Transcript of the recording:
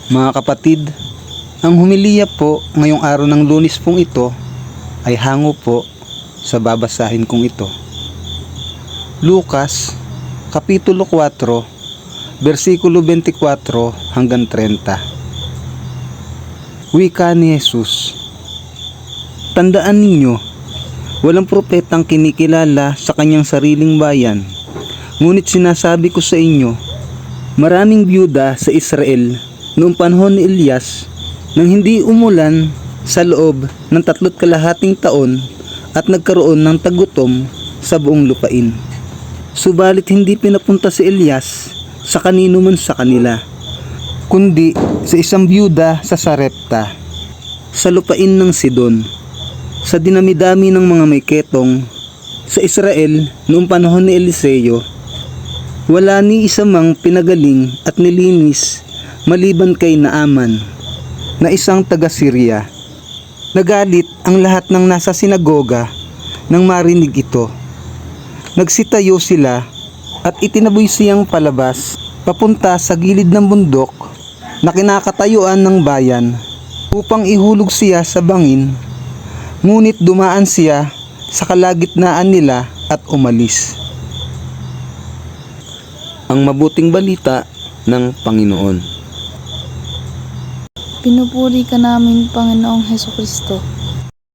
Mga kapatid, ang humiliya po ngayong araw ng Lunes pong ito ay hango po sa babasahin kong ito. Lucas, Kapitulo 4, versikulo 24 hanggang 30. Wika ni Jesus. Tandaan ninyo, walang propetang kinikilala sa kanyang sariling bayan. Ngunit sinasabi ko sa inyo, maraming byuda sa Israel noong panahon ni Elias nang hindi umulan sa loob ng 3 taon at nagkaroon ng tagutom sa buong lupain. Subalit hindi pinapunta si Elias sa kanino man sa kanila, kundi sa isang byuda sa Sarepta, sa lupain ng Sidon. Sa dinami-dami ng mga may ketong sa Israel noong panahon ni Eliseo, wala ni isa mang pinagaling at nilinis maliban kay Naaman na isang taga-Syria. Nagalit ang lahat ng nasa sinagoga nang marinig ito. Nagsitayo sila at itinaboy siyang palabas papunta sa gilid ng bundok na kinakatayuan ng bayan upang ihulog siya sa bangin. Ngunit dumaan siya sa kalagitnaan nila at umalis. Ang mabuting balita ng Panginoon. Pinupuri ka namin, Panginoong Hesukristo.